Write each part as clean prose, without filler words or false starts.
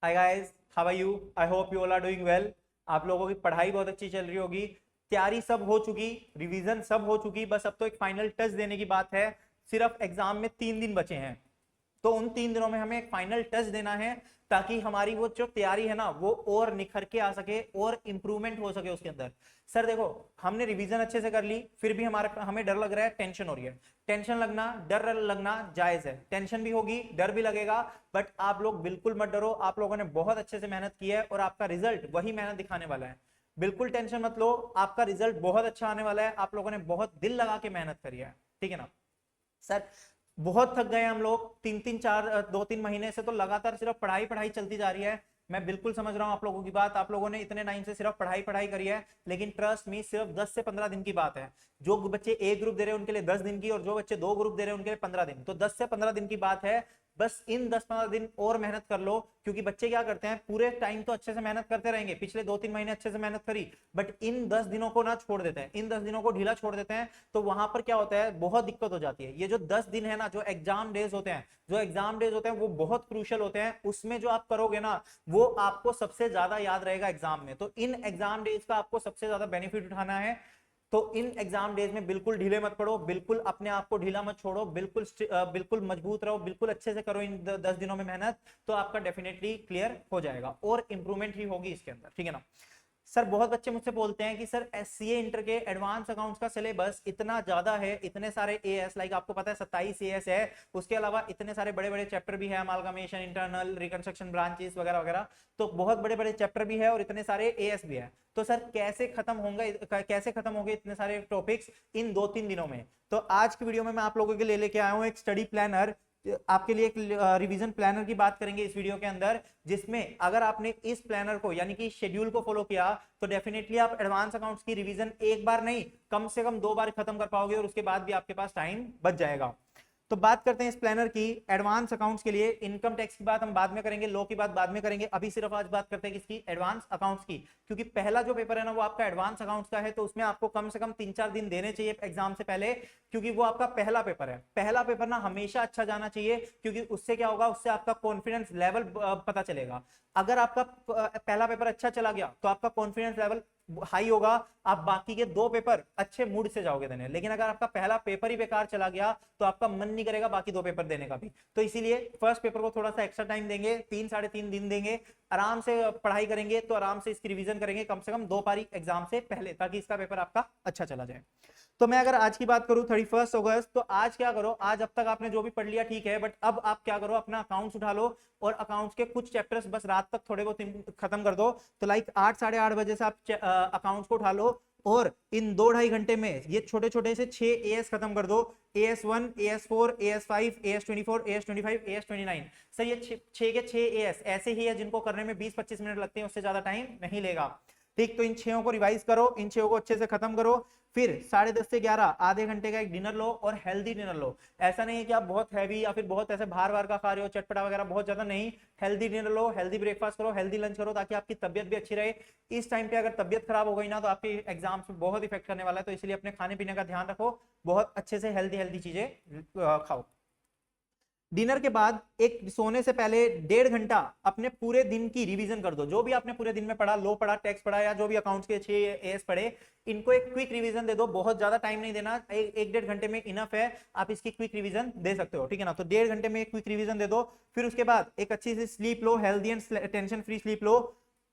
Hi guys, how are you? I hope you all are doing well. आप लोगों की पढ़ाई बहुत अच्छी चल रही होगी, तैयारी सब हो चुकी, रिवीजन सब हो चुकी, बस अब तो एक फाइनल टच देने की बात है। सिर्फ एग्जाम में 3 दिन बचे हैं, तो उन 3 दिनों में हमें एक फाइनल टच देना है ताकि हमारी वो जो तैयारी है ना वो और निखर के आ सके और इंप्रूवमेंट हो सके उसके अंदर। सर देखो, हमने रिवीजन अच्छे से कर ली, फिर भी हमें डर लग रहा है, टेंशन हो रही है। टेंशन लगना, डर लगना जायज है, टेंशन भी होगी, डर भी लगेगा, बट आप लोग बिल्कुल मत डरो। आप लोगों ने बहुत अच्छे से मेहनत की है और आपका रिजल्ट वही मेहनत दिखाने वाला है। बिल्कुल टेंशन मत लो, आपका रिजल्ट बहुत अच्छा आने वाला है। आप लोगों ने बहुत दिल लगा के मेहनत करी है, ठीक है ना। सर बहुत थक गए हम लोग, 2-3 महीने से तो लगातार सिर्फ पढ़ाई पढ़ाई चलती जा रही है। मैं बिल्कुल समझ रहा हूँ आप लोगों की बात, आप लोगों ने इतने टाइम से सिर्फ पढ़ाई पढ़ाई करी है, लेकिन ट्रस्ट मी सिर्फ 10 से 15 दिन की बात है। जो बच्चे ए ग्रुप दे रहे हैं उनके लिए 10 दिन की, और जो बच्चे 2 ग्रुप दे रहे हैं उनके लिए 15 दिन, तो 10 से 15 दिन की बात है। बस इन 10-15 दिन और मेहनत कर लो, क्योंकि बच्चे क्या करते हैं, पूरे टाइम तो अच्छे से मेहनत करते रहेंगे, पिछले 2-3 महीने अच्छे से मेहनत करी, बट इन 10 दिनों को ना छोड़ देते हैं, इन 10 दिनों को ढीला छोड़ देते हैं, तो वहां पर क्या होता है, बहुत दिक्कत हो जाती है। ये जो 10 दिन है ना, जो एग्जाम डेज होते हैं, वो बहुत क्रूशियल होते हैं। उसमें जो आप करोगे ना, वो आपको सबसे ज्यादा याद रहेगा एग्जाम में। तो इन एग्जाम डेज का आपको सबसे ज्यादा बेनिफिट उठाना है। तो इन एग्जाम डेज में बिल्कुल ढीले मत पड़ो, बिल्कुल अपने आप को ढीला मत छोड़ो, बिल्कुल मजबूत रहो, बिल्कुल अच्छे से करो इन 10 दिनों में मेहनत, तो आपका डेफिनेटली क्लियर हो जाएगा और इंप्रूवमेंट ही होगी इसके अंदर, ठीक है ना। सर बहुत बच्चे मुझसे बोलते हैं कि सर सीए इंटर के एडवांस अकाउंट्स का सिलेबस इतना ज्यादा है, इतने सारे एएस, लाइक आपको पता है 27 एएस है, उसके अलावा इतने सारे बड़े बड़े चैप्टर भी है, अमालगमेशन, इंटरनल, रिकंस्ट्रक्शन ब्रांचेस वगैरह वगैरह, तो बहुत बड़े बड़े चैप्टर भी है और इतने सारे एएस भी है। तो सर कैसे खत्म होंगे इतने सारे टॉपिक्स इन 2-3 दिनों में? तो आज की वीडियो में मैं आप लोगों के लिए लेके आया हूं एक स्टडी प्लानर, आपके लिए एक रिवीजन प्लानर की बात करेंगे इस वीडियो के अंदर, जिसमें अगर आपने इस प्लानर को यानी कि शेड्यूल को फॉलो किया, तो डेफिनेटली आप एडवांस अकाउंट्स की रिवीजन एक बार नहीं, कम से कम 2 बार खत्म कर पाओगे, और उसके बाद भी आपके पास टाइम बच जाएगा। तो बात करते हैं इस प्लानर की। एडवांस अकाउंट्स के लिए इनकम टैक्स की बात हम बाद में करेंगे, लॉ की बात बाद में करेंगे, अभी सिर्फ आज बात करते हैं किसकी, एडवांस अकाउंट्स की। क्योंकि पहला जो पेपर है ना वो आपका एडवांस अकाउंट्स का है, तो उसमें आपको कम से कम 3-4 दिन देने चाहिए एग्जाम से पहले, क्योंकि वो आपका पहला पेपर है। पहला पेपर ना हमेशा अच्छा जाना चाहिए, क्योंकि उससे क्या होगा, उससे आपका कॉन्फिडेंस लेवल पता चलेगा। अगर आपका पहला पेपर अच्छा चला गया तो आपका कॉन्फिडेंस लेवल हाई होगा, आप बाकी के 2 पेपर अच्छे मूड से जाओगे देने। लेकिन अगर आपका पहला पेपर ही बेकार चला गया तो आपका मन नहीं करेगा बाकी 2 पेपर देने का भी। तो इसीलिए फर्स्ट पेपर को थोड़ा सा एक्स्ट्रा टाइम देंगे, 3-3.5 दिन देंगे, आराम से पढ़ाई करेंगे, तो आराम से इसकी रिवीजन करेंगे कम से कम 2 पारी एग्जाम से पहले, ताकि इसका पेपर आपका अच्छा चला जाए। तो मैं अगर आज की बात करूं 31 अगस्त, तो आज क्या करो, आज अब तक आपने जो भी पढ़ लिया ठीक है, बट अब आप क्या करो, अपना अकाउंट्स उठा लो और अकाउंट्स के कुछ चैप्टर्स बस रात तक थोड़े बहुत खत्म कर दो। तो लाइक 8-8:30 बजे से आप अकाउंट्स को उठा लो, और इन 2-2.5 घंटे में ये छोटे छोटे से 6 एएस खत्म कर दो। AS1, AS4, AS5, AS24, AS25, AS29। Sir ये 6 के 6 एएस ऐसे ही है जिनको करने में 20-25 मिनट लगते हैं, उससे ज्यादा टाइम नहीं लेगा। ठीक, तो इन 6 को रिवाइज करो, इन 6 को अच्छे से खत्म करो, फिर 10:30 से 11 आधे घंटे का एक डिनर लो, और हेल्दी डिनर लो। ऐसा नहीं है कि आप बहुत हैवी या फिर बहुत ऐसे बाहर बाहर का खा रहे हो, चटपटा वगैरह बहुत ज्यादा नहीं। हेल्दी डिनर लो, हेल्दी ब्रेकफास्ट करो, हेल्दी लंच करो, ताकि आपकी तबियत भी अच्छी रहे। इस टाइम पे अगर तबियत खराब हो गई ना, तो आपके एग्जाम्स में बहुत इफेक्ट करने वाला है। तो इसलिए अपने खाने पीने का ध्यान रखो, बहुत अच्छे से हेल्दी हेल्दी चीजें खाओ। डिनर के बाद एक सोने से पहले 1.5 घंटा अपने पूरे दिन की रिवीजन कर दो। जो भी आपने पूरे दिन में पढ़ा, लो पढ़ा, टैक्स पढ़ा, या जो भी अकाउंट्स के 6 एएस पढ़े, इनको एक क्विक रिवीजन दे दो। बहुत ज्यादा टाइम नहीं देना, 1-1.5 घंटे में इनफ है, आप इसकी क्विक रिवीजन दे सकते हो, ठीक है ना। तो 1.5 घंटे में एक क्विक रिवीजन दे दो। फिर उसके बाद एक अच्छी सी स्लीप लो, healthy and tension free sleep लो।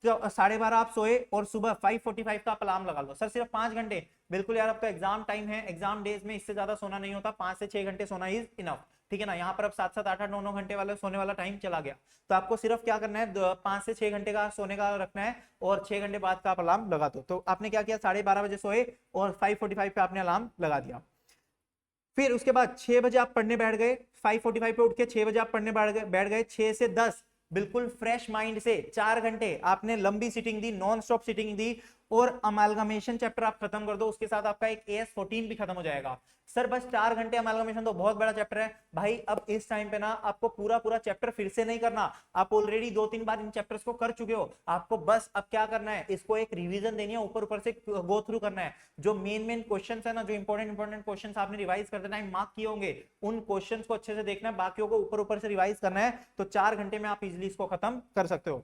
तो 12:30 आप सोए, और सुबह 5:45 का अलार्म लगा लो। सर सिर्फ 5 घंटे? बिल्कुल यार, अब तो एग्जाम टाइम है, एग्जाम डेज में इससे ज्यादा सोना नहीं होता, 5 से 6 घंटे सोना इज इनफ, ठीक है ना। यहाँ पर अब 7-7, 8-8, 9-9 घंटे वाले सोने वाला टाइम चला गया। तो आपको सिर्फ क्या करना है, 5 से 6 घंटे का सोने का रखना है, और 6 घंटे बाद का आप अलार्म लगा दो। तो आपने क्या किया, 12:30 बजे सोए और 5:45 पे आपने अलार्म लगा दिया। फिर उसके बाद 6 बजे आप पढ़ने बैठ गए, 5:45 पे उठ के 6 बजे आप पढ़ने बैठ गए। 6 से 10 बिल्कुल फ्रेश माइंड से 4 घंटे आपने लंबी सिटिंग दी, नॉन स्टॉप सिटिंग दी, और अमालगमेशन चैप्टर आप खत्म कर दो, उसके साथ आपका एक AS14 भी खत्म हो जाएगा। सर बस 4 घंटे, अमालगमेशन तो बहुत बड़ा चैप्टर है भाई। अब इस टाइम पे ना आपको पूरा पूरा चैप्टर फिर से नहीं करना, आप ऑलरेडी 2-3 बार इन चैप्टर्स को कर चुके हो। आपको बस अब क्या करना है, इसको एक रिवीजन देनी है, ऊपर ऊपर से गो थ्रू करना है। जो मेन क्वेश्चंस है ना, जो इंपॉर्टेंट क्वेश्चंस आपने रिवाइज करते टाइम मार्क किए होंगे, उन क्वेश्चंस को अच्छे से देखना है, बाकियों को ऊपर ऊपर से रिवाइज करना है। तो 4 घंटे में आप इजिली इसको खत्म कर सकते हो।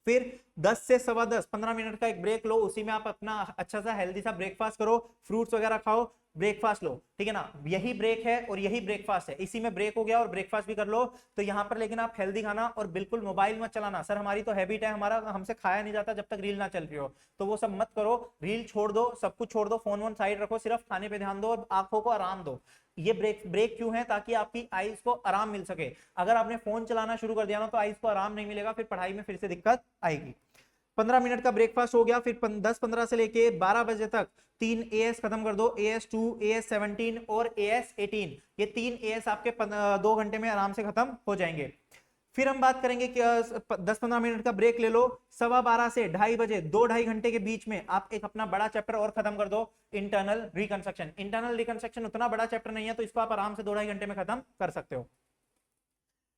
फिर 10 से 10:15 15 मिनट का एक ब्रेक लो, उसी में आप अपना अच्छा सा हेल्दी सा ब्रेकफास्ट करो, फ्रूट्स वगैरह खाओ, ब्रेकफास्ट लो, ठीक है ना। यही ब्रेक है और यही ब्रेकफास्ट है, इसी में ब्रेक हो गया और ब्रेकफास्ट भी कर लो। तो यहाँ पर लेकिन आप हेल्दी खाना और बिल्कुल मोबाइल मत चलाना। सर हमारी तो हैबिट है, हमारा हमसे खाया नहीं जाता जब तक रील ना चल रही हो, तो वो सब मत करो। रील छोड़ दो, सब कुछ छोड़ दो, फोन वन साइड रखो, सिर्फ खाने पे ध्यान दो और आंखों को आराम दो। ये ब्रेक क्यों है, ताकि आपकी आईज को आराम मिल सके। अगर आपने फोन चलाना शुरू कर दिया ना, तो आईज को आराम नहीं मिलेगा, फिर पढ़ाई में फिर से दिक्कत आएगी। 15 मिनट का ब्रेकफास्ट हो गया, फिर 10-15 से लेके 12 बजे तक 3 AS खत्म कर दो, AS2, AS17 और AS18। ये 3 AS आपके 2 घंटे में आराम से खत्म हो जाएंगे। फिर हम बात करेंगे कि 10-15 मिनट का ब्रेक ले लो, 12:15 से 2:30 बजे 2-2.5 घंटे के बीच में आप एक अपना बड़ा चैप्टर और खत्म कर दो, इंटरनल रिकंस्ट्रक्शन। इंटरनल रिकंस्ट्रक्शन उतना बड़ा चैप्टर नहीं है, तो इसको आप आराम से 2-2.5 घंटे में खत्म कर सकते हो।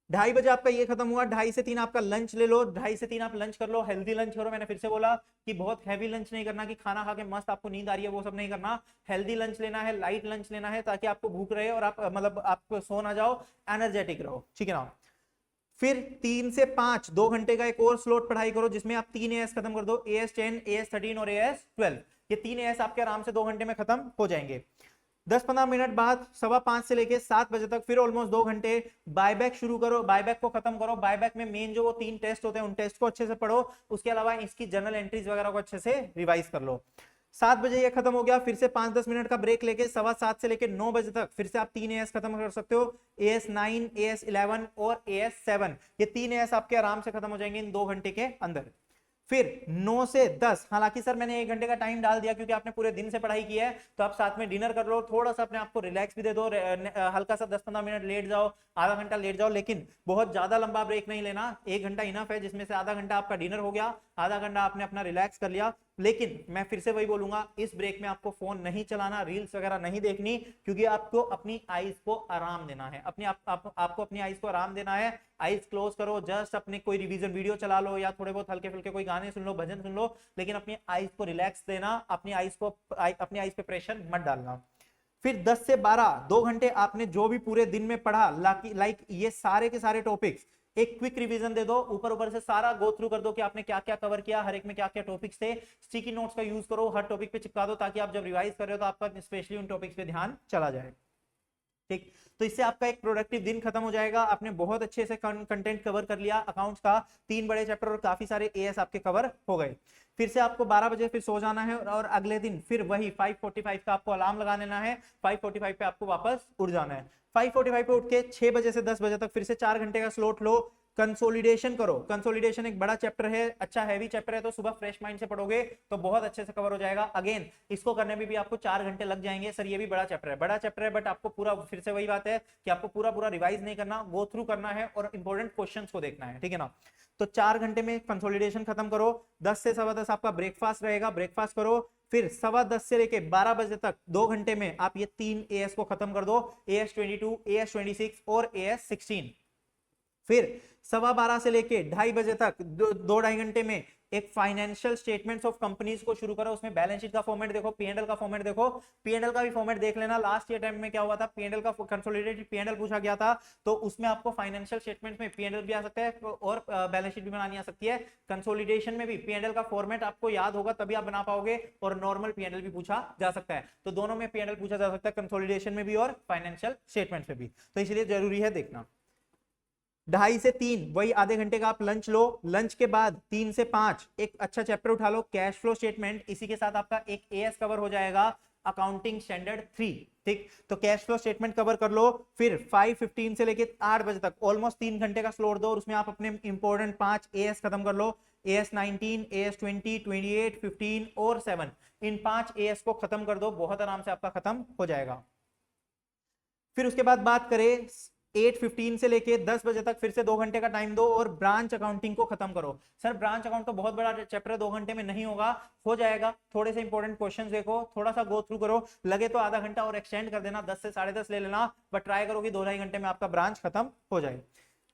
2:30 बजे आपका ये खत्म हुआ, 2:30 से 3 आपका लंच ले लो, 2:30 से 3 आप लंच कर लो, हेल्दी लंच करो। मैंने फिर से बोला कि बहुत हैवी लंच नहीं करना, कि खाना खा के मस्त आपको नींद आ रही है, वो सब नहीं करना। हेल्दी लंच लेना है, लाइट लंच लेना है, ताकि आपको भूख रहे और आप मतलब आप सो ना जाओ, एनर्जेटिक रहो, ठीक है ना। फिर 3 से 5 2 घंटे का एक और स्लॉट पढ़ाई करो, जिसमें आप 3 AS खत्म कर दो, AS10, AS13 और AS12। ये 3 AS आपके आराम से 2 घंटे में खत्म हो जाएंगे। 10-15 मिनट बाद 5:15 से लेके 7 बजे तक फिर ऑलमोस्ट 2 घंटे बायबैक शुरू करो, बायबैक को खत्म करो। बायबैक में मेन जो वो 3 टेस्ट होते हैं, उन टेस्ट को अच्छे से पढ़ो, उसके अलावा इसकी जर्नल एंट्रीज वगैरह को अच्छे से रिवाइज कर लो। 7 बजे ये खत्म हो गया, फिर से 5-10 मिनट का ब्रेक लेके 7:15 से लेके 9 बजे तक फिर से आप 3 AS खत्म कर सकते हो, AS9, AS11 और AS7। ये 3 AS आपके आराम से खत्म हो जाएंगे इन 2 घंटे के अंदर। फिर 9 से 10, हालांकि सर मैंने 1 घंटे का टाइम डाल दिया क्योंकि आपने पूरे दिन से पढ़ाई की है, तो आप साथ में डिनर कर लो, थोड़ा सा अपने आप को रिलैक्स भी दे दो, हल्का सा 10-15 मिनट लेट जाओ, आधा घंटा लेट जाओ, लेकिन बहुत ज्यादा लंबा ब्रेक नहीं लेना। 1 घंटा इनफ है, जिसमें से आधा घंटा आपका डिनर हो गया, आधा घंटा आपने अपना रिलैक्स कर लिया। लेकिन मैं फिर से वही बोलूंगा, इस ब्रेक में आपको फोन नहीं चलाना, रील्स वगैरह नहीं देखनी, क्योंकि आपको अपनी आईज को आराम देना है, आपको अपनी आईज को आराम देना है। आईज क्लोज करो, जस्ट अपने कोई रिवीजन वीडियो चला लो या थोड़े बहुत हल्के फुल्के कोई गाने सुन लो, भजन सुन लो, लेकिन अपनी आईज को रिलैक्स देना, अपनी आईज पे प्रेशर मत डालना। फिर 10 से 12 2 घंटे आपने जो भी पूरे दिन में पढ़ा, लाइक ये सारे के सारे टॉपिक्स एक क्विक रिवीजन दे दो, ऊपर ऊपर से सारा गो थ्रू कर दो कि आपने क्या क्या कवर किया, हर एक में क्या क्या टॉपिक्स थे। स्टिकी नोट्स का यूज करो, हर टॉपिक पे चिपका दो, ताकि आप जब रिवाइज कर रहे हो तो आपका स्पेशली उन टॉपिक्स पे ध्यान चला जाए, ठीक। तो इससे आपका एक प्रोडक्टिव दिन खत्म हो जाएगा, आपने बहुत अच्छे से कंटेंट कवर कर लिया, अकाउंट्स का 3 बड़े चैप्टर और काफी सारे AS आपके कवर हो गए। फिर से आपको 12 बजे फिर सो जाना है, और अगले दिन फिर वही 5:45 का आपको अलार्म लगा लेना है, 5:45 पे आपको वापस उठ जाना है। 5:45 पे उठ के 6 बजे से 10 बजे तक फिर से 4 घंटे का स्लॉट लो, कंसोलिडेशन करो। कंसोलिडेशन एक बड़ा चैप्टर है, अच्छा हैवी चैप्टर है, तो सुबह फ्रेश माइंड से पढ़ोगे तो बहुत अच्छे से कवर हो जाएगा। अगेन इसको करने में भी आपको 4 घंटे लग जाएंगे। सर ये भी बड़ा चैप्टर है, बड़ा चैप्टर है, बट आपको पूरा, फिर से वही बात है कि आपको पूरा पूरा रिवाइज नहीं करना, गो थ्रू करना है और इंपॉर्टेंट क्वेश्चंस को देखना है, ठीक है ना। तो 4 घंटे में कंसोलिडेशन खत्म करो। 10 से 10:15 आपका ब्रेकफास्ट रहेगा, ब्रेकफास्ट करो। फिर 10:15 से लेके 12 बजे तक 2 घंटे में आप ये 3 AS को खत्म कर दो, AS22, AS26 और AS16। फिर 12:15 से लेके 2:30 बजे तक 2-2.5 घंटे में एक फाइनेंशियल स्टेटमेंट्स ऑफ कंपनीज को शुरू करो। उसमें बैलेंस शीट का फॉर्मेट देखो, P&L का फॉर्मेट देखो, P&L का भी फॉर्मेट देख लेना। लास्ट ईयर टाइम में क्या हुआ था, P&L का कंसोलिडेटेड P&L पूछा गया था, तो उसमें आपको फाइनेंशियल स्टेटमेंट्स में P&L भी आ सकता है और बैलेंस शीट भी बनानी आ सकती है। कंसोलिडेशन में भी P&L का फॉर्मेट आपको याद होगा तभी आप बना पाओगे, और नॉर्मल P&L भी पूछा जा सकता है। तो दोनों में P&L पूछा जा सकता है, कंसोलिडेशन में भी और फाइनेंशियल स्टेटमेंट्स में भी, तो इसलिए जरूरी है देखना। 2:30 से 3 वही आधे घंटे का आप लंच लो। लंच के बाद 3 से 5 एक अच्छा चैप्टर उठा लो, कैश फ्लो स्टेटमेंट। इसी के साथ आपका एक AS कवर हो जाएगा, अकाउंटिंग स्टैंडर्ड 3, ठीक। तो कैश फ्लो स्टेटमेंट कवर कर लो। फिर 5:15 से लेके 8 बजे तक ऑलमोस्ट 3 घंटे का स्लॉट दो, और उसमें आप अपने इंपॉर्टेंट 5 AS खत्म कर लो, AS19, AS20, 28, 15 और 7। इन 5 AS को खत्म कर दो, बहुत आराम से आपका खत्म हो जाएगा। फिर उसके बाद बात करें 8:15 से लेके 10 बजे तक फिर से 2 घंटे का टाइम दो और ब्रांच अकाउंटिंग को खत्म करो। सर ब्रांच अकाउंट तो बहुत बड़ा चैप्टर है, 2 घंटे में नहीं होगा, हो जाएगा। थोड़े से इंपॉर्टेंट क्वेश्चंस देखो, थोड़ा सा गो थ्रू करो, लगे तो आधा घंटा और एक्सटेंड कर देना, 10 से 10:30 ले लेना, बट ट्राई करो कि 2-2.5 घंटे में आपका ब्रांच खत्म हो जाए।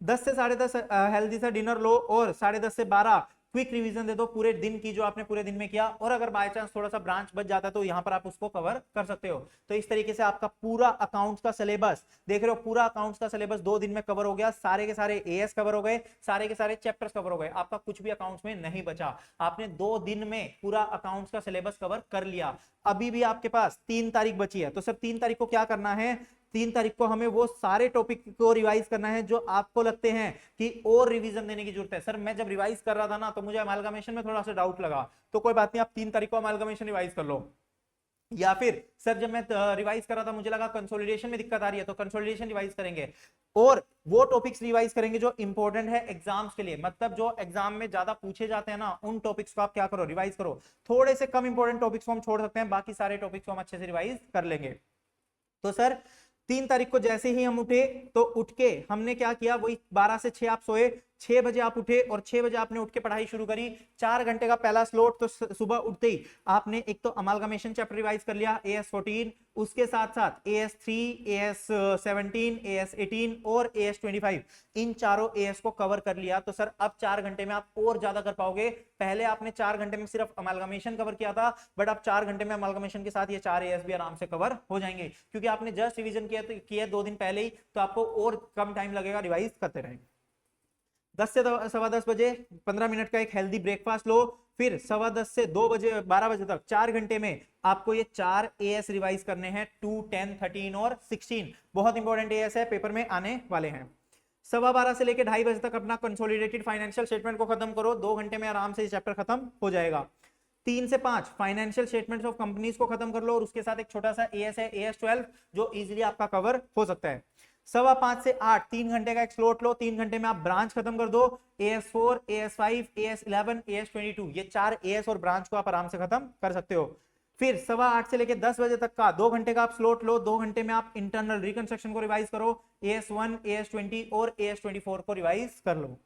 10 से 10:30 हेल्दी सा डिनर लो और 10:30 से 12 क्विक रिवीजन दे दो पूरे दिन की, जो आपने पूरे दिन में किया, और अगर बाय चांस थोड़ा सा ब्रांच बच जाता है तो यहां पर आप उसको कवर कर सकते हो। तो इस तरीके से आपका पूरा अकाउंट्स का सिलेबस देख रहे हो, पूरा अकाउंट्स का सिलेबस 2 दिन में कवर हो गया, सारे के सारे एएस कवर हो गए, सारे के सारे चैप्टर्स कवर हो गए, आपका कुछ भी अकाउंट्स में नहीं बचा। आपने 2 दिन में पूरा अकाउंट्स का सिलेबस कवर कर लिया। अभी भी आपके पास 3 तारीख बची है, तो सर 3 तारीख को क्या करना है, 3 तारीख को हमें वो सारे टॉपिक को रिवाइज करना है जो आपको लगते हैं कि और रिवीजन देने की जरूरत है। सर मैं जब रिवाइज कर रहा था ना तो मुझे अमालगमेशन में थोड़ा सा डाउट लगा, तो कोई बात नहीं, आप 3 तारीख को अमालगमेशन रिवाइज कर लो। या फिर सर जब मैं रिवाइज कर रहा था मुझे लगा कंसोलिडेशन में दिक्कत आ रही है, तो कंसोलिडेशन रिवाइज करेंगे, और वो टॉपिक्स रिवाइज करेंगे जो इंपॉर्टेंट है एग्जाम्स के लिए, मतलब जो एग्जाम में ज्यादा पूछे जाते हैं ना, उन टॉपिक्स को आप क्या करो, रिवाइज करो। थोड़े से कम इंपॉर्टेंट टॉपिक्स को हम छोड़ सकते हैं, बाकी सारे टॉपिक्स को हम अच्छे से रिवाइज कर लेंगे। तो सर 3 तारीख को जैसे ही हम उठे तो उठ के हमने क्या किया, वही 12 से 6 आप सोए, 6 बजे आप उठे और 6 बजे आपने उठ के पढ़ाई शुरू करी। 4 घंटे का पहला स्लॉट, तो सुबह उठते ही आपने एक तो अमालगमेशन चैप्टर रिवाइज कर लिया AS14, उसके साथ साथ AS3, AS17, AS18 और AS25, इन चारों AS को कवर कर लिया। तो सर अब 4 घंटे में आप और ज्यादा कर पाओगे। पहले आपने 4 घंटे में सिर्फ अमालगमेशन कवर किया था, बट अब 4 घंटे में अमालगमेशन के साथ ये 4 AS भी आराम से कवर हो जाएंगे, क्योंकि आपने जस्ट रिवीजन किया 2 दिन पहले ही, तो आपको और कम टाइम लगेगा, रिवाइज करते रहेंगे। 10 से 10:15 बजे 15 मिनट का एक हेल्दी ब्रेकफास्ट लो, फिर 10:15 से 2 बजे 12 बजे तक 4 घंटे में आपको ये 4 एएस रिवाइज करने हैं, 2, 10, 13 और 16। बहुत इंपॉर्टेंट एएस है, पेपर में आने वाले हैं। 12:15 से लेकर 2:30 बजे तक अपना कंसोलिडेटेड फाइनेंशियल स्टेटमेंट को खत्म करो, 2 घंटे में आराम से ये चैप्टर खत्म हो जाएगा। 3 से 5 फाइनेंशियल स्टेटमेंट्स ऑफ कंपनीज को खत्म कर लो, और उसके साथ एक छोटा सा एएस है AS12, जो इजीली आपका कवर हो सकता है। 5:15 से 8 3 घंटे का एक स्लॉट लो, 3 घंटे में आप ब्रांच खत्म कर दो, AS4, AS5, AS11, AS22, ये 4 AS और ब्रांच को आप आराम से खत्म कर सकते हो। फिर 8:15 से लेकर 10 बजे तक का 2 घंटे का आप स्लॉट लो, 2 घंटे में आप इंटरनल रिकंस्ट्रक्शन को रिवाइज करो, AS1, AS20 और AS24 को रिवाइज कर लो।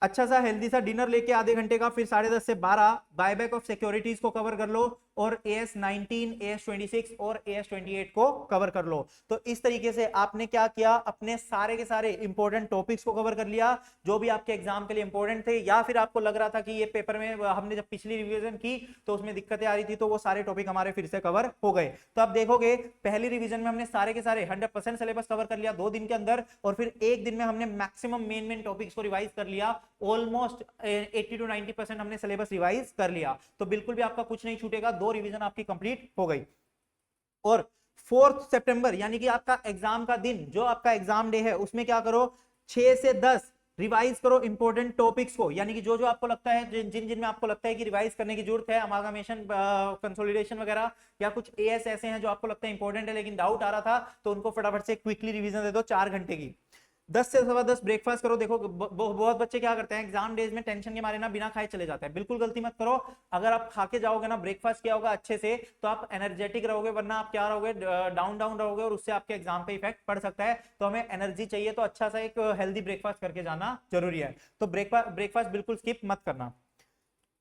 अच्छा सा हेल्दी सा डिनर लेके आधे घंटे का, फिर 10:30 से 12 बायबैक ऑफ सिक्योरिटीज को कवर कर लो, और AS19, AS26 और AS28 को कवर कर लो। तो इस तरीके से आपने क्या किया, अपने सारे के सारे इंपॉर्टेंट टॉपिक्स को कवर कर लिया जो भी आपके एग्जाम के लिए इंपॉर्टेंट थे, या फिर आपको लग रहा था कि ये पेपर में हमने जब पिछली रिवीजन की तो उसमें दिक्कतें आ रही थी, तो वो सारे टॉपिक हमारे फिर से कवर हो गए। तो आप देखोगे पहली रिवीजन में हमने सारे के सारे 100% सिलेबस कवर कर लिया 2 दिन के अंदर, और फिर एक दिन में हमने मैक्सिमम मेन टॉपिक्स को रिवाइज कर लिया, ऑलमोस्ट 80 to 90% हमने सिलेबस रिवाइज कर लिया। तो बिल्कुल भी आपका कुछ नहीं छूटेगा, 2 रिवीजन आपकी कंप्लीट हो गई। और 4 सितंबर यानी कि आपका एग्जाम का दिन, जो आपका एग्जाम डे है, उसमें क्या करो, 6 से 10 रिवाइज करो इंपॉर्टेंट टॉपिक्स को, यानी कि जो जो आपको लगता है, जिन जिन में आपको लगता है कि रिवाइज करने की जरूरत है, अमालगमेशन, कंसोलिडेशन वगैरह, या कुछ एएस ऐसे हैं जो आपको लगता है इंपॉर्टेंट है लेकिन डाउट आ रहा था, तो उनको फटाफट से क्विकली रिवीजन दे दो 4 घंटे की। 10 से 10:15 ब्रेकफास्ट करो। देखो बहुत बच्चे क्या करते हैं, एग्जाम डेज में टेंशन के मारे ना बिना खाए चले जाते हैं, बिल्कुल गलती मत करो। अगर आप खा के जाओगे ना, ब्रेकफास्ट किया होगा अच्छे से, तो आप एनर्जेटिक रहोगे, वरना आप क्या रहोगे, डाउन डाउन रहोगे, और उससे आपके एग्जाम पे इफेक्ट पड़ सकता है। तो हमें एनर्जी चाहिए, तो अच्छा सा एक हेल्दी ब्रेकफास्ट करके जाना जरूरी है। तो ब्रेकफास्ट बिल्कुल स्किप मत करना।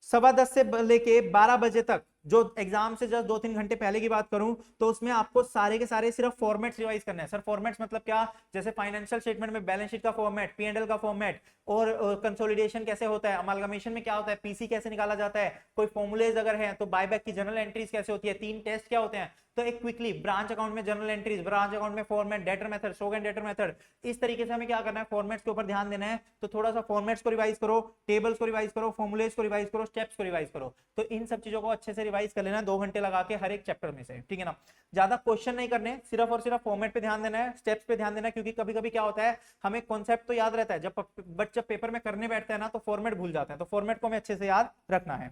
10:15 से लेके 12 बजे तक, जो एग्जाम से जस्ट 2-3 घंटे पहले की बात करूं, तो उसमें आपको सारे के सारे सिर्फ फॉर्मेट्स रिवाइज करने हैं। सर फॉर्मेट्स मतलब क्या, जैसे फाइनेंशियल स्टेटमेंट में बैलेंस शीट का फॉर्मेट, P&L का फॉर्मेट, और कंसोलिडेशन कैसे होता है, अमालगमेशन में क्या होता है, पीसी कैसे निकाला जाता है, कोई फॉर्मुलेज अगर है तो बायबैक की जनरल एंट्रीज कैसे होती है, 3 टेस्ट क्या होते हैं, तो एक क्विकली ब्रांच अकाउंट में जनरल एंट्रीज, ब्रांच अकाउंट में फॉर्मेट, डेटर मेथड, शोग एंड डेटर मेथड, इस तरीके से हमें क्या करना है, फॉर्मेट्स के ऊपर ध्यान देना है। तो थोड़ा सा फॉर्मेट्स को रिवाइज करो, टेबल्स को रिवाइज करो, फॉर्मुलेज को रिवाइज करो, स्टेप्स को रिवाइज करो। तो इन सब चीजों को अच्छे से रिवाइज कर लेना 2 घंटे लगा के हर एक चैप्टर में से, ठीक है ना। ज्यादा क्वेश्चन नहीं करने, सिर्फ और सिर्फ फॉर्मेट पे ध्यान देना है, स्टेप्स पे ध्यान देना है, क्योंकि कभी कभी क्या होता है, हमें कॉन्सेप्ट तो याद रहता है, जब पेपर में करने बैठते हैं ना तो फॉर्मेट भूल जाते हैं, तो फॉर्मेट को हमें अच्छे से याद रखना है,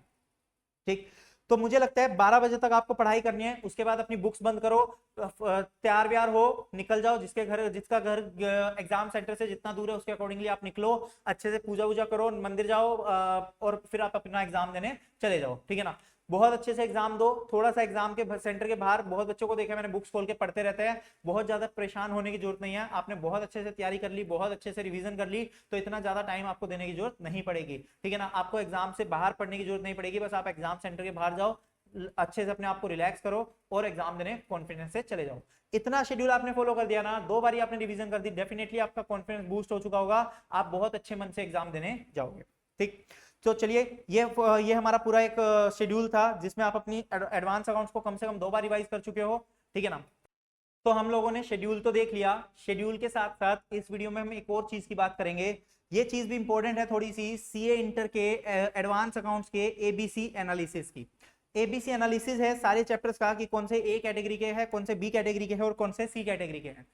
ठीक। तो मुझे लगता है 12 बजे तक आपको पढ़ाई करनी है, उसके बाद अपनी बुक्स बंद करो, तैयार व्यार हो, निकल जाओ, जिसका घर एग्जाम सेंटर से जितना दूर है उसके अकॉर्डिंगली आप निकलो, अच्छे से पूजा वूजा करो, मंदिर जाओ, और फिर आप अपना एग्जाम देने चले जाओ, ठीक है ना। बहुत अच्छे से एग्जाम दो। थोड़ा सा एग्जाम के सेंटर के बाहर बहुत बच्चों को देखा मैंने, बुक्स खोल के पढ़ते रहते हैं। बहुत ज्यादा परेशान होने की जरूरत नहीं है, आपने बहुत अच्छे से तैयारी कर ली, बहुत अच्छे से रिवीजन कर ली, तो इतना ज्यादा टाइम आपको देने की जरूरत नहीं पड़ेगी, ठीक है ना। आपको एग्जाम से बाहर पढ़ने की जरूरत नहीं पड़ेगी, बस आप एग्जाम सेंटर के बाहर जाओ, अच्छे से अपने आप को रिलैक्स करो और एग्जाम देने कॉन्फिडेंस से चले जाओ। इतना शेड्यूल आपने फॉलो कर दिया ना, 2 बारी आपने रिवीजन कर दी, डेफिनेटली आपका कॉन्फिडेंस बूस्ट हो चुका होगा, आप बहुत अच्छे मन से एग्जाम देने जाओगे। ठीक, तो चलिए ये हमारा पूरा एक शेड्यूल था जिसमें आप अपनी एडवांस अकाउंट्स को कम से कम 2 बार रिवाइज कर चुके हो, ठीक है ना। तो हम लोगों ने शेड्यूल तो देख लिया, शेड्यूल के साथ साथ इस वीडियो में हम एक और चीज की बात करेंगे, ये चीज भी इंपॉर्टेंट है थोड़ी सी, सीए इंटर के एडवांस अकाउंट्स के एबीसी एनालिसिस की। एबीसी एनालिसिस है सारे चैप्टर्स का कि कौन से ए कैटेगरी के हैं, कौन से बी कैटेगरी के हैं और कौन से सी कैटेगरी के हैं।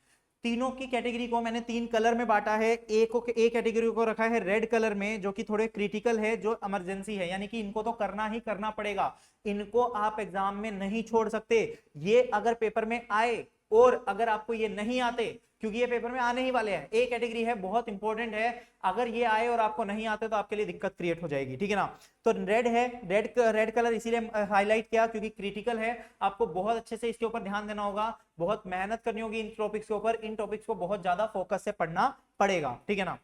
तीनों की कैटेगरी को मैंने 3 कलर में बांटा है। ए कैटेगरी को रखा है रेड कलर में, जो कि थोड़े क्रिटिकल है, जो इमरजेंसी है, यानी कि इनको तो करना ही करना पड़ेगा, इनको आप एग्जाम में नहीं छोड़ सकते। ये अगर पेपर में आए और अगर आपको ये नहीं आते, क्योंकि ये पेपर में आने ही वाले हैं, ए कैटेगरी है, बहुत इंपॉर्टेंट है, अगर ये आए और आपको नहीं आते तो आपके लिए दिक्कत क्रिएट हो जाएगी, ठीक है ना। तो रेड है, रेड कलर इसीलिए हाईलाइट किया क्योंकि क्रिटिकल है, आपको बहुत अच्छे से इसके ऊपर ध्यान देना होगा, बहुत मेहनत करनी होगी इन टॉपिक्स के ऊपर, इन टॉपिक्स को बहुत ज्यादा फोकस से पढ़ना पड़ेगा, ठीक है ना।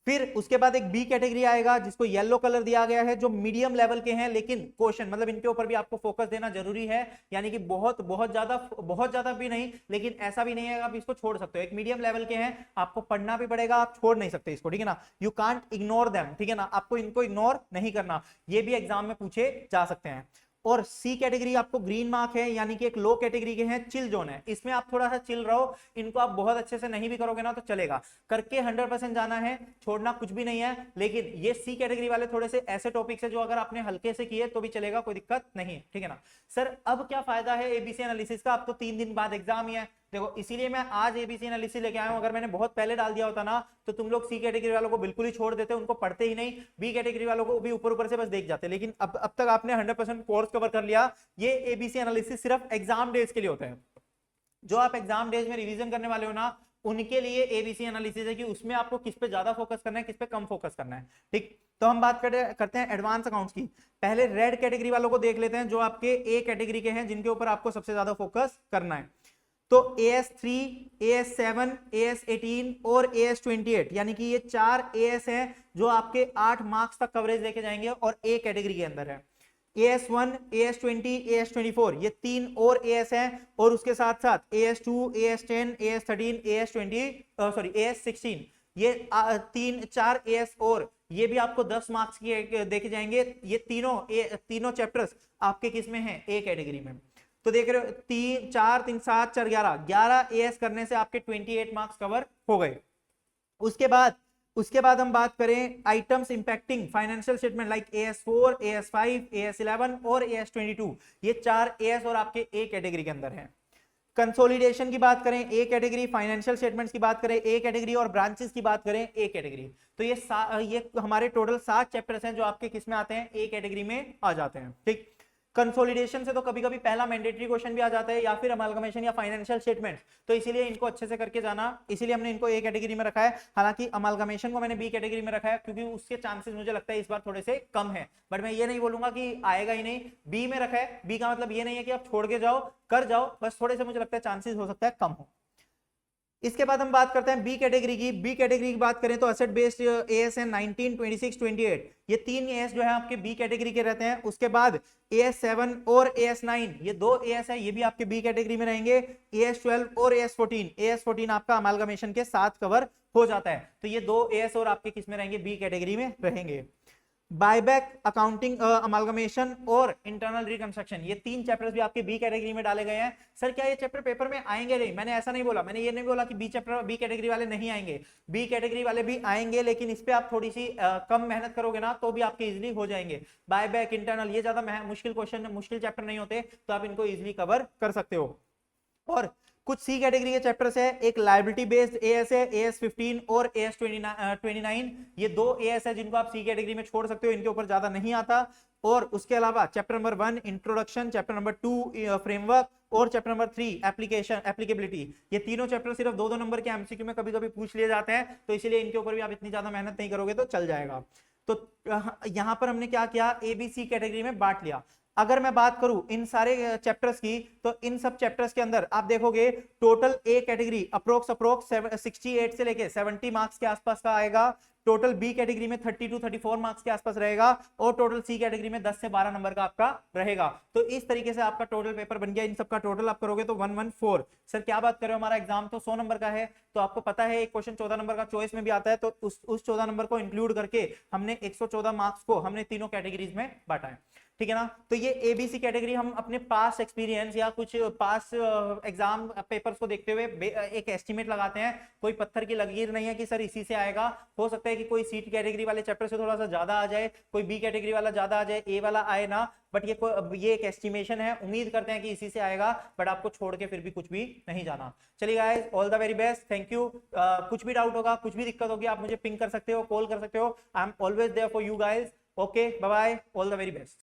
फिर उसके बाद एक बी कैटेगरी आएगा जिसको येलो कलर दिया गया है, जो मीडियम लेवल के हैं, लेकिन क्वेश्चन मतलब इनके ऊपर भी आपको फोकस देना जरूरी है, यानी कि बहुत बहुत ज्यादा भी नहीं, लेकिन ऐसा भी नहीं है आप इसको छोड़ सकते हो, एक मीडियम लेवल के हैं, आपको पढ़ना भी पड़ेगा, आप छोड़ नहीं सकते इसको, ठीक है ना। यू कांट इग्नोर देम, ठीक है ना, आपको इनको इग्नोर नहीं करना, ये भी एग्जाम में पूछे जा सकते हैं। और सी कैटेगरी आपको ग्रीन मार्क है, यानी कि एक लो कैटेगरी के हैं, चिल जोन है, इसमें आप थोड़ा सा चिल रहो, इनको आप बहुत अच्छे से नहीं भी करोगे ना तो चलेगा, करके 100% जाना है, छोड़ना कुछ भी नहीं है। लेकिन ये सी कैटेगरी वाले थोड़े से ऐसे टॉपिक्स है जो अगर आपने हल्के से किए तो भी चलेगा, कोई दिक्कत नहीं है, ठीक है ना। सर अब क्या फायदा है एबीसी एनालिसिस का, अब तो 3 दिन बाद एग्जाम ही है, देखो इसीलिए मैं आज एबीसी एनालिसिस लेके आया हूं, अगर मैंने बहुत पहले डाल दिया होता ना तो तुम लोग सी कैटेगरी वालों को बिल्कुल ही छोड़ देते, उनको पढ़ते ही नहीं, बी कैटेगरी वालों को भी ऊपर ऊपर से बस देख जाते, लेकिन अब तक आपने 100% कोर्स कवर कर लिया। ये एबीसी एनालिसिस सिर्फ एग्जाम डेज के लिए होता है, जो आप एग्जाम डेज में रिवीजन करने वाले हो ना उनके लिए एबीसी एनालिसिस है कि उसमें आपको किस पे ज्यादा फोकस करना है, किस पे कम फोकस करना है, ठीक। तो हम बात करते हैं एडवांस अकाउंट्स की। पहले रेड कैटेगरी वालों को देख लेते हैं, जो आपके ए कैटेगरी के हैं, जिनके ऊपर आपको सबसे ज्यादा फोकस करना है। तो AS3, AS7, AS18 और AS28, यानी कि ये 4 AS हैं जो आपके 8 मार्क्स तक कवरेज लेके जाएंगे और ए कैटेगरी के अंदर है। AS1, AS20, AS24 ये 3 और AS हैं, और उसके साथ साथ AS2, AS10, AS13, AS16 ये 4 AS और ये भी आपको 10 मार्क्स की देखे जाएंगे। ये तीनों चैप्टर्स आपके किस में हैं, ए कैटेगरी में। तो देख रहे हो 3 4 3 7 4 11 एएस करने से आपके 28 मार्क्स कवर हो गए। उसके बाद हम बात करें items impacting financial statement like AS4, AS5, AS11 और AS22, ये 4 AS और आपके ए कैटेगरी के अंदर हैं। कंसोलिडेशन की बात करें ए कैटेगरी, फाइनेंशियल स्टेटमेंट्स की बात करें ए कैटेगरी और ब्रांचेस की बात करें ए कैटेगरी। तो ये हमारे टोटल 7 चैप्टर्स हैं जो आपके किस में आते हैं, ए कैटेगरी में आ जाते हैं, ठीक। कंसोलिडेशन से तो कभी कभी पहला मैंडेटरी क्वेश्चन भी आ जाता है, या फिर अमालगमेशन या फाइनेंशियल स्टेटमेंट, तो इसीलिए इनको अच्छे से करके जाना, इसीलिए हमने इनको ए कैटेगरी में रखा है। हालांकि अमालगमेशन को मैंने बी कैटेगरी में रखा है क्योंकि उसके चांसेस मुझे लगता है इस बार थोड़े से कम है, बट मैं ये नहीं बोलूंगा कि आएगा ही नहीं, बी में रखा है। बी का मतलब ये नहीं है कि आप छोड़ के जाओ, कर जाओ, बस थोड़े से मुझे लगता है चांसेस हो सकता है कम हो। इसके बाद हम बात करते हैं बी कैटेगरी की। बी कैटेगरी की बात करें तो असेट बेस्ड एएस है 19, 26, 28, ये 3 एएस जो है आपके बी कैटेगरी के रहते हैं। उसके बाद AS7 और AS9 ये 2 एएस है, ये भी आपके बी कैटेगरी में रहेंगे। AS12 और AS14 आपका अमालगमेशन के साथ कवर हो जाता है, तो ये 2 एएस और आपके किस में रहेंगे, बी कैटेगरी में रहेंगे। बायबैक, अकाउंटिंग अमालगमेशन और इंटरनल रिकंस्ट्रक्शन, ये 3 चैप्टर्स भी आपके बी कैटेगरी में डाले गए हैं। सर क्या ये चैप्टर पेपर में आएंगे? नहीं, मैंने ऐसा नहीं बोला, मैंने ये नहीं बोला कि बी कैटेगरी वाले नहीं आएंगे, बी कैटेगरी वाले भी आएंगे, लेकिन इस पे आप थोड़ी सी कम मेहनत करोगे ना तो भी आपके इजीली हो जाएंगे। बायबैक, इंटरनल, ये ज्यादा मुश्किल क्वेश्चन, मुश्किल चैप्टर नहीं होते, तो आप इनको इजिली कवर कर सकते हो। और कुछ सी कैटेगरी के चैप्टर्स है, एक लायबिलिटी बेस्ड एएस है, AS15 और AS29, ये 2 एएस है जिनको आप सी कैटेगरी में छोड़ सकते हो, इनके ऊपर ज्यादा नहीं आता। और उसके अलावा chapter number 1 introduction, chapter number 2 framework और चैप्टर नंबर 3 एप्लीकेबिलिटी, ये तीनों चैप्टर सिर्फ 2-2 नंबर के एमसीक्यू में कभी कभी पूछ लिए जाते हैं, तो इसीलिए इनके ऊपर भी आप इतनी ज्यादा मेहनत नहीं करोगे तो चल जाएगा। तो यहां पर हमने क्या किया, ए बी सी कैटेगरी में बांट लिया। अगर मैं बात करूं इन सारे चैप्टर्स की, तो इन सब चैप्टर्स के अंदर आप देखोगे टोटल ए कैटेगरी अप्रोक्स 68 से लेके 70 मार्क्स के आसपास का आएगा, टोटल बी कैटेगरी में 30 टू 34 मार्क्स के आसपास रहेगा, और टोटल सी कैटेगरी में 10 से 12 नंबर का आपका रहेगा। तो इस तरीके से आपका टोटल पेपर बन गया। इन सबका टोटल आप करोगे तो 114। सर क्या बात कर रहे हो, हमारा एग्जाम तो 100 नंबर का है, तो आपको पता है एक क्वेश्चन 14 नंबर का चॉइस में भी आता है, तो उस 14 नंबर को इंक्लूड करके हमने 114 मार्क्स को हमने तीनों कैटेगरीज में बांटा है, ठीक है ना। तो ये एबीसी कैटेगरी हम अपने पास एक्सपीरियंस या कुछ पास एग्जाम पेपर्स को देखते हुए एक एस्टिमेट लगाते हैं। कोई पत्थर की लकीर नहीं है कि सर इसी से आएगा, हो सकता है कि कोई सी कैटेगरी वाले चैप्टर से थोड़ा सा ज्यादा आ जाए, कोई बी कैटेगरी वाला ज्यादा आ जाए, ए वाला आए ना, बट ये एक एस्टिमेशन है, उम्मीद करते हैं कि इसी से आएगा, बट आपको छोड़ के फिर भी कुछ भी नहीं जाना। चलिए guys, all the very best, thank you. कुछ भी डाउट होगा, कुछ भी दिक्कत होगी, आप मुझे पिंग कर सकते हो, कॉल कर सकते हो, I am always there for you guys. Okay, bye bye, all the very best.